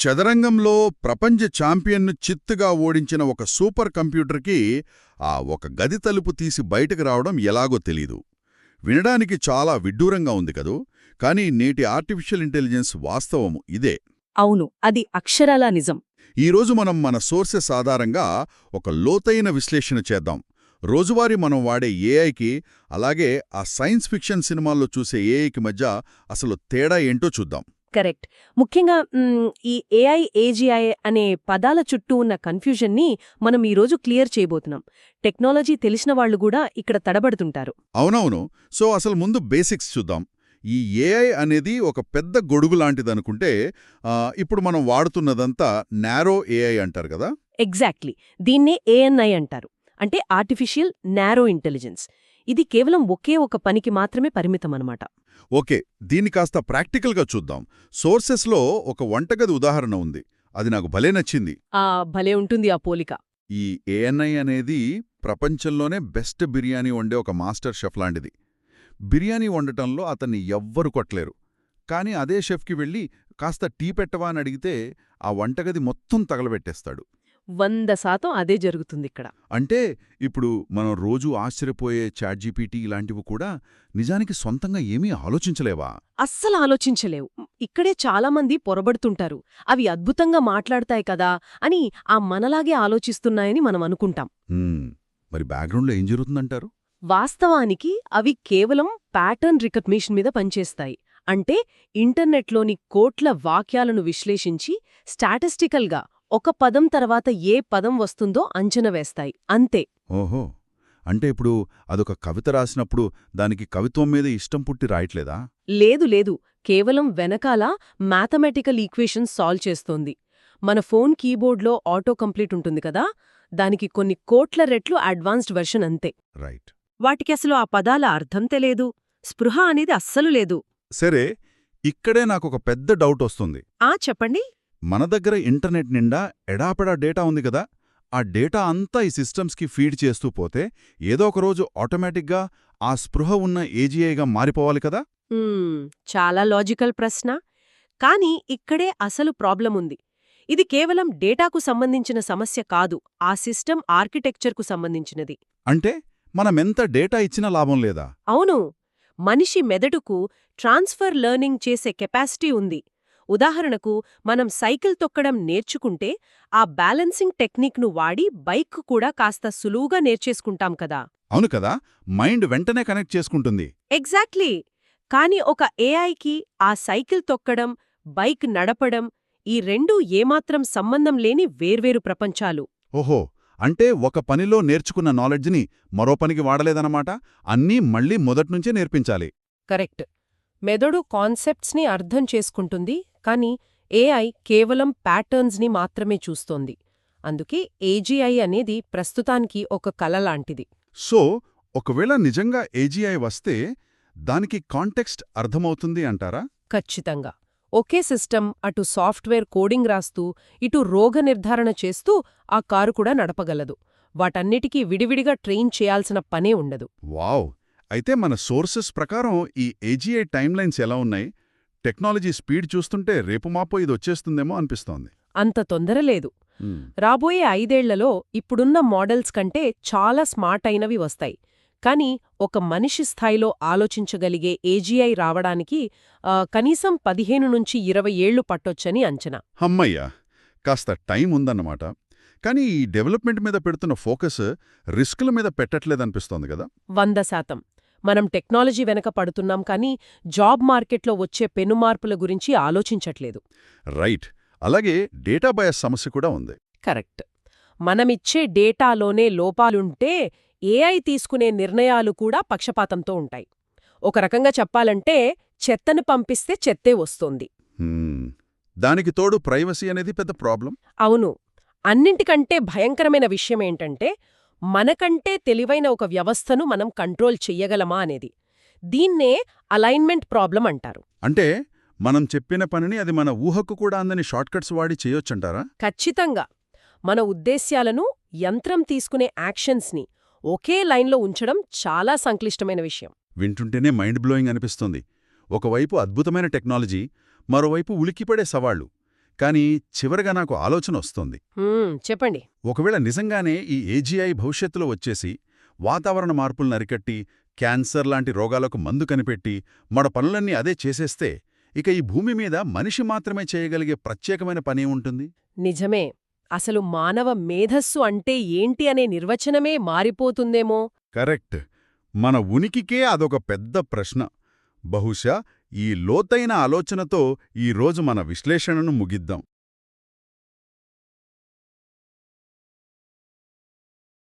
చదరంగంలో ప్రపంచ ఛాంపియన్ను చిత్తుగా ఓడించిన ఒక సూపర్ కంప్యూటర్కి ఒక గది తలుపు తీసి బయటకు రావడం ఎలాగో తెలీదు. వినడానికి చాలా విడ్డూరంగా ఉంది కదూ, కానీ నేటి ఆర్టిఫిషియల్ ఇంటెలిజెన్స్ వాస్తవము ఇదే. అవును, అది అక్షరాలా నిజం. ఈరోజు మనం మన సోర్సెస్ ఆధారంగా ఒక లోతైన విశ్లేషణ చేద్దాం. రోజువారీ మనం వాడే ఏఐకి, అలాగే ఆ సైన్స్ ఫిక్షన్ సినిమాల్లో చూసే ఏఐకి మధ్య అసలు తేడా ఏంటో చూద్దాం. కరెక్ట్. ముఖ్యంగా ఈ ఏఐ, ఏజీఐ అనే పదాల చుట్టూ ఉన్న కన్ఫ్యూజన్ని మనం ఈరోజు క్లియర్ చేయబోతున్నాం. టెక్నాలజీ తెలిసిన వాళ్లు కూడా ఇక్కడ తడబడుతుంటారు. అవునవును. సో అసలు ముందు బేసిక్స్ చూద్దాం. ఈ ఏఐ అనేది ఒక పెద్ద గొడుగు లాంటిదనుకుంటే, ఇప్పుడు మనం వాడుతున్నదంతా నారో ఏఐ అంటారు కదా. ఎగ్జాక్ట్లీ. దీన్నే ఏఎన్ఐ అంటారు, అంటే ఆర్టిఫిషియల్ నారో ఇంటెలిజెన్స్. ఇది కేవలం ఒకే ఒక పనికి మాత్రమే పరిమితమన్నమాట. ఓకే, దీన్ని కాస్త ప్రాక్టికల్గా చూద్దాం. సోర్సెస్లో ఒక వంటగది ఉదాహరణ ఉంది, అది నాకు భలే నచ్చింది. భలే ఉంటుంది ఆ పోలిక. ఈ ఏఎన్ఐ అనేది ప్రపంచంలోనే బెస్ట్ బిర్యానీ వండే ఒక మాస్టర్ షెఫ్ లాంటిది. బిర్యానీ వండటంలో అతన్ని ఎవ్వరు కొట్టలేరు. కానీ అదే షెఫ్కి వెళ్ళి కాస్త టీ పెట్టవా అని అడిగితే ఆ వంటగది మొత్తం తగలబెట్టేస్తాడు. 100% అదే జరుగుతుందిక్కడ. అంటే ఇప్పుడు మనం రోజూ ఆశ్చర్యపోయే చాట్‌జీపీటీ ఇలాంటివి కూడా నిజానికి సొంతంగా ఏమీ ఆలోచించలేవా? అస్సలు ఆలోచించలేవు. ఇక్కడే చాలామంది పొరబడుతుంటారు. అవి అద్భుతంగా మాట్లాడతాయి కదా అని మనలాగే ఆలోచిస్తున్నాయని మనం అనుకుంటాం. మరి బ్యాక్గ్రౌండ్లో ఏం జరుగుతుందంటారు? వాస్తవానికి అవి కేవలం ప్యాటర్న్ రికగ్నిషన్ మీద పనిచేస్తాయి. అంటే ఇంటర్నెట్లోని కోట్ల వాక్యాలను విశ్లేషించి స్టాటిస్టికల్గా ఒక పదం తర్వాత ఏ పదం వస్తుందో అంచనా వేస్తాయి, అంతే. ఓహో, అంటే ఇప్పుడు అదొక కవిత రాసినప్పుడు దానికి కవిత్వం మీద ఇష్టం పుట్టి రాయట్లేదా? లేదు లేదు, కేవలం వెనకాల మ్యాథమెటికల్ ఈక్వేషన్స్ సాల్వ్ చేస్తోంది. మన ఫోన్ కీబోర్డ్లో ఆటో కంప్లీట్ ఉంటుంది కదా, దానికి కొన్ని కోట్ల రెట్లు అడ్వాన్స్డ్ వెర్షన్ అంతే. రైట్. వాటికి అసలు ఆ పదాల అర్థం తెలియదు, స్పృహ అనేది అస్సలు లేదు. సరే, ఇక్కడే నాకొక పెద్ద డౌట్ వస్తుంది. చెప్పండి. మన దగ్గర ఇంటర్నెట్ నిండా ఎడాపెడా డేటా ఉంది కదా, ఆ డేటా అంతా ఈ సిస్టమ్స్కి ఫీడ్ చేస్తూ పోతే ఏదో ఒకరోజు ఆటోమేటిక్గా ఆ స్పృహ ఉన్న ఏజీఐగా మారిపోవాలి కదా? చాలా లాజికల్ ప్రశ్న. కానీ ఇక్కడే అసలు ప్రాబ్లం ఉంది. ఇది కేవలం డేటాకు సంబంధించిన సమస్య కాదు, ఆ సిస్టమ్ ఆర్కిటెక్చర్కు సంబంధించినది. అంటే మనమెంత డేటా ఇచ్చినా లాభం లేదా? అవును. మనిషి మెదడుకు ట్రాన్స్ఫర్ లెర్నింగ్ చేసే కెపాసిటీ ఉంది. ఉదాహరణకు, మనం సైకిల్ తొక్కడం నేర్చుకుంటే ఆ బ్యాలెన్సింగ్ టెక్నిక్ను వాడి బైక్ కూడా కాస్త సులువుగా నేర్చేసుకుంటాం కదా. అవును కదా, మైండ్ వెంటనే కనెక్ట్ చేసుకుంటుంది. ఎగ్జాక్ట్లీ. కాని ఒక ఏఐకి ఆ సైకిల్ తొక్కడం, బైక్ నడపడం, ఈ రెండూ ఏమాత్రం సంబంధం లేని వేర్వేరు ప్రపంచాలు. ఓహో, అంటే ఒక పనిలో నేర్చుకున్న నాలెడ్జ్ని మరో పనికి వాడలేదన్నమాట. అన్నీ మళ్లీ మొదట్నుంచే నేర్పించాలి. కరెక్ట్. మెదడు కాన్సెప్ట్స్ని అర్థం చేసుకుంటుంది, కానీ ఏఐ కేవలం ప్యాటర్న్స్ని మాత్రమే చూస్తోంది. అందుకే ఏజీఐ అనేది ప్రస్తుతానికి ఒక కల లాంటిది. సో ఒకవేళ నిజంగా ఏజీఐ వస్తే దానికి కాంటెక్స్ట్ అర్థమవుతుంది అంటారా? ఖచ్చితంగా. ఒకే సిస్టమ్ అటు సాఫ్ట్వేర్ కోడింగ్ రాస్తూ, ఇటు రోగ నిర్ధారణ చేస్తూ ఆ కారు కూడా నడపగలదు. వాటన్నిటికీ విడివిడిగా ట్రైన్ చేయాల్సిన పనే ఉండదు. వావ్! అయితే మన సోర్సెస్ ప్రకారం ఈ ఏజీఐ టైమ్లైన్స్ ఎలా ఉన్నాయి? టెక్నాలజీ స్పీడ్ చూస్తుంటే రేపుమాపో ఇది వచ్చేస్తుందేమో అనిపిస్తోంది. అంత తొందరలేదు. రాబోయే 5 ఏళ్లలో ఇప్పుడున్న మోడల్స్ కంటే చాలా స్మార్ట్ అయినవి వస్తాయి. కానీ ఒక మనిషి స్థాయిలో ఆలోచించగలిగే ఏజీఐ రావడానికి కనీసం 15 నుంచి 20 ఏళ్లు పట్టొచ్చని అంచనా. హమ్మయ్యా, కాస్త టైం ఉందన్నమాట. కానీ ఈ డెవలప్మెంట్ మీద పెడుతున్న ఫోకస్ రిస్కుల మీద పెట్టట్లేదనిపిస్తోంది కదా. 100%. మనం టెక్నాలజీ వెనక పడుతున్నాం, కానీ జాబ్ మార్కెట్లో వచ్చే పెనుమార్పుల గురించి ఆలోచించట్లేదు. రైట్. అలాగే డేటా బయాస్ సమస్య కూడా ఉంది. కరెక్ట్. మనమిచ్చే డేటాలోనే లోపాలుంటే ఏఐ తీసుకునే నిర్ణయాలు కూడా పక్షపాతంతో ఉంటాయి. ఒక రకంగా చెప్పాలంటే చెత్తను పంపిస్తే చెత్తే వస్తోంది. దానికి తోడు ప్రైవసీ అనేది పెద్ద ప్రాబ్లం. అవును. అన్నింటికంటే భయంకరమైన విషయమేంటంటే, మనకంటే తెలివైన ఒక వ్యవస్థను మనం కంట్రోల్ చెయ్యగలమా అనేది. దీన్నే అలైన్మెంట్ ప్రాబ్లం అంటారు. అంటే మనం చెప్పిన పనిని అది మన ఊహకు కూడా అందని షార్ట్కట్స్ వాడి చేయొచ్చంటారా? ఖచ్చితంగా. మన ఉద్దేశ్యాలను, యంత్రం తీసుకునే యాక్షన్స్ని ఒకే లైన్లో ఉంచడం చాలా సంక్లిష్టమైన విషయం. వింటుంటేనే మైండ్ బ్లోయింగ్ అనిపిస్తుంది. ఒకవైపు అద్భుతమైన టెక్నాలజీ, మరోవైపు ఉలిక్కిపడే సవాళ్లు. కానీ చివరగా నాకు ఆలోచన వస్తోంది. చెప్పండి. ఒకవేళ నిజంగానే ఈ ఏజీఐ భవిష్యత్తులో వచ్చేసి వాతావరణ మార్పులను అరికట్టి క్యాన్సర్ లాంటి రోగాలకు మందు కనిపెట్టి మన పనులన్నీ అదే చేసేస్తే ఇక ఈ భూమి మీద మనిషి మాత్రమే చేయగలిగే ప్రత్యేకమైన పని ఉంటుంది. నిజమే. అసలు మానవ మేధస్సు అంటే ఏంటి అనే నిర్వచనమే మారిపోతుందేమో. కరెక్ట్. మన ఉనికికే అదొక పెద్ద ప్రశ్న. బహుశా ఈ లోతైన ఆలోచనతో ఈరోజు మన విశ్లేషణను ముగిద్దాం.